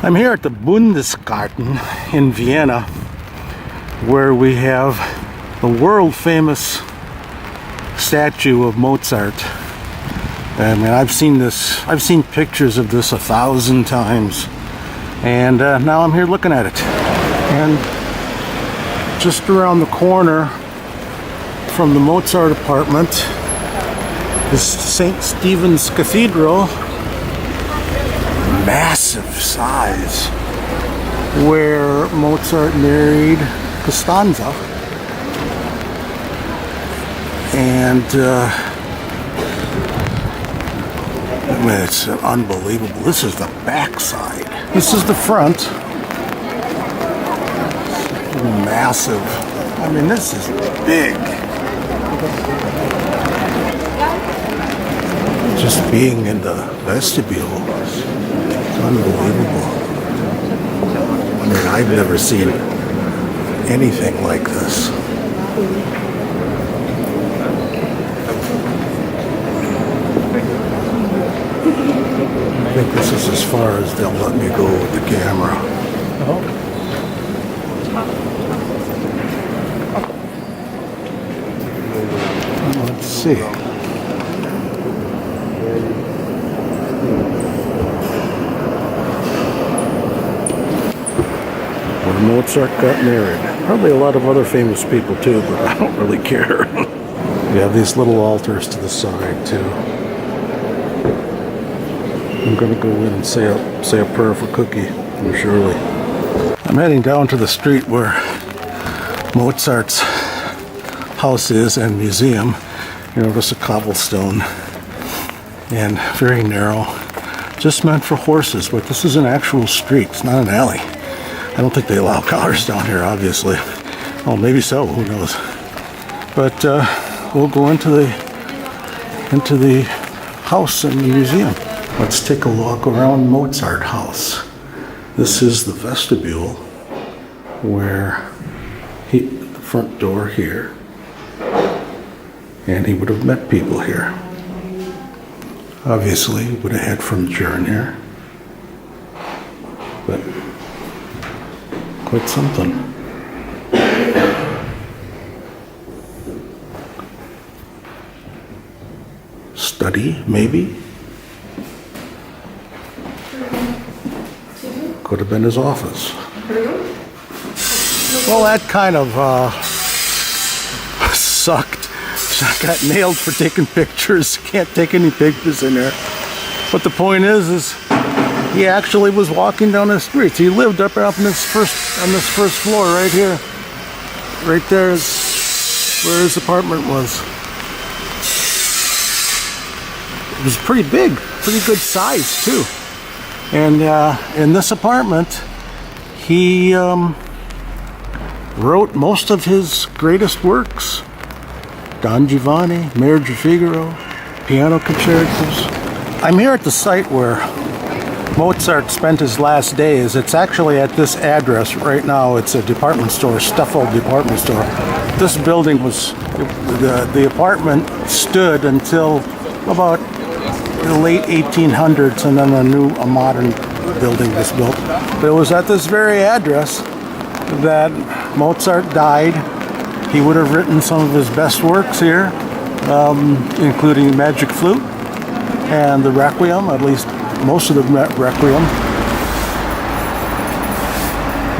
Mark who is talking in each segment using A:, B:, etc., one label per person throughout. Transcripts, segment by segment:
A: I'm here at the Burggarten in Vienna, where we have the world famous statue of Mozart. I mean, I've seen pictures of this 1,000 times, and now I'm here looking at it. And just around the corner from the Mozart Apartment is St. Stephens Cathedral, massive size, where Mozart married Costanza. And I mean, it's unbelievable. This is the back side. This is the front. Massive. I mean, this is big. Just being in the vestibule is unbelievable. I mean, I've never seen anything like this. I think this is as far as they'll let me go with the camera. Let's see. Where Mozart got married. Probably a lot of other famous people too, but I don't really care. We have these little altars to the side too. I'm going to go in and say a prayer for Cookie and Shirley. I'm heading down to the street where Mozart's house is and museum. You know, just a cobblestone and very narrow, just meant for horses. But this is an actual street. It's not an alley. I don't think they allow cars down here, obviously. Oh, maybe so. Who knows? But we'll go into the house and the museum. Let's take a walk around Mozart House. This is the vestibule where the front door here, and he would have met people here. Obviously, he would have had furniture in here, but quite something. Study, maybe? Could have been his office. Well, that kind of sucked. I got nailed for taking pictures. Can't take any pictures in there. But the point is he actually was walking down the streets. He lived up on this first floor right here. Right there is where his apartment was. It was pretty big, pretty good size too. And in this apartment, he wrote most of his greatest works. Don Giovanni, Marriage of Figaro, piano concertos. I'm here at the site where Mozart spent his last days. It's actually at this address right now. It's a department store, Steffl Department Store. This building was, the apartment stood until about the late 1800s, and then a modern building was built. But it was at this very address that Mozart died. He would have written some of his best works here, including Magic Flute and the Requiem, at least most of the Requiem.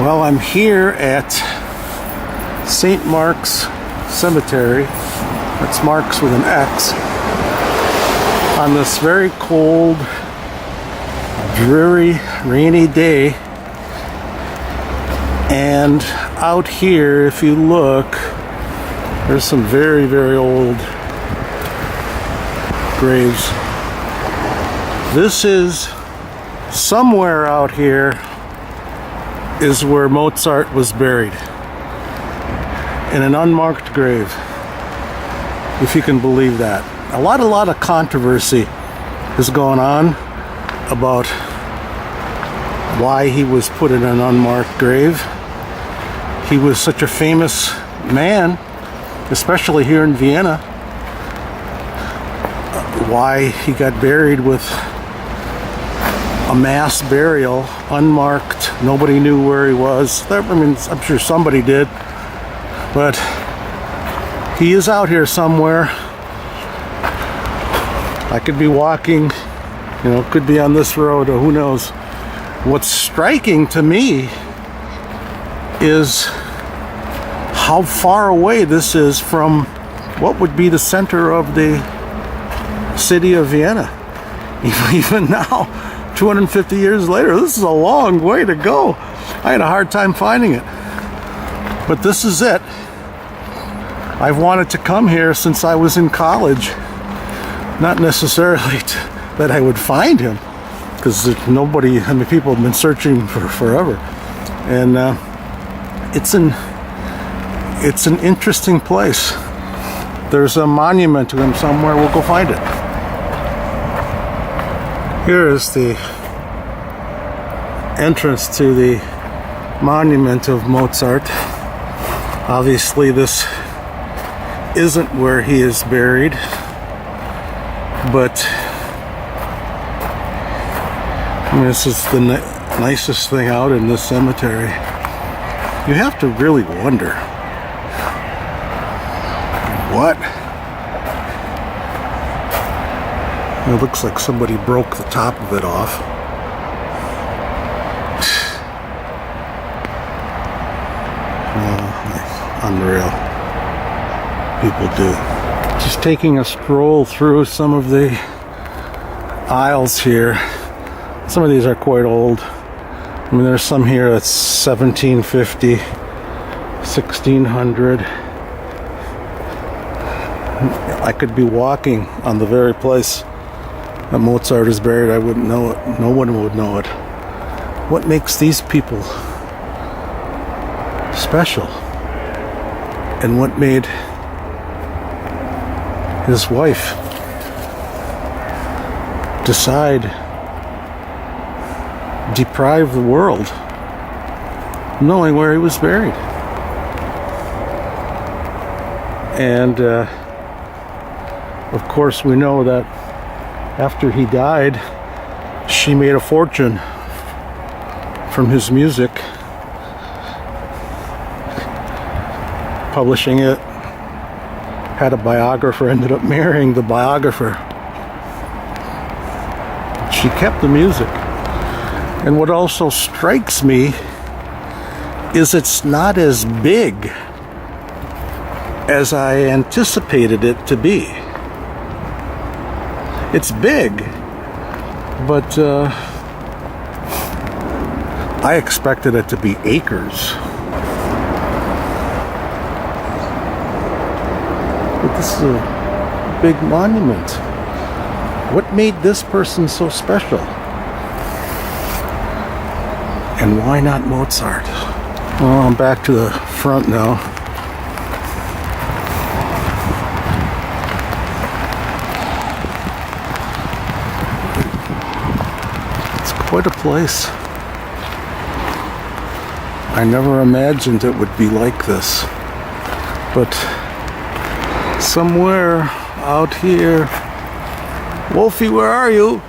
A: Well, I'm here at St. Marx Cemetery. That's Marx with an X. On this very cold, dreary, rainy day. And out here, if you look, there's some very, very old graves. This is somewhere out here is where Mozart was buried, in an unmarked grave, if you can believe that. A lot of controversy is going on about why he was put in an unmarked grave. He was such a famous man, especially here in Vienna. Why he got buried with a mass burial, unmarked. Nobody knew where he was. I mean, I'm sure somebody did, but he is out here somewhere. I could be walking, could be on this road, or who knows. What's striking to me is how far away this is from what would be the center of the city of Vienna. Even now, 250 years later, this is a long way to go. I had a hard time finding it. But this is it. I've wanted to come here since I was in college. Not necessarily that I would find him, because people have been searching for forever. And it's an interesting place. There's a monument to him somewhere. We'll go find it. Here is the entrance to the monument of Mozart. Obviously, this isn't where he is buried, but this is the nicest thing out in this cemetery. You have to really wonder, what? It looks like somebody broke the top of it off. Unreal. People do. Just taking a stroll through some of the aisles here. Some of these are quite old. I mean, there's some here that's 1750, 1600. I could be walking on the very place that Mozart is buried. I wouldn't know it. No one would know it. What makes these people special? And what made his wife decide deprive the world knowing where he was buried? And of course, we know that after he died, she made a fortune from his music, publishing it, had a biographer, ended up marrying the biographer. She kept the music. And what also strikes me is it's not as big as I anticipated it to be. It's big, but I expected it to be acres. But this is a big monument. What made this person so special? And why not Mozart? Well, I'm back to the front now. It's quite a place. I never imagined it would be like this. But somewhere out here, Wolfie, where are you?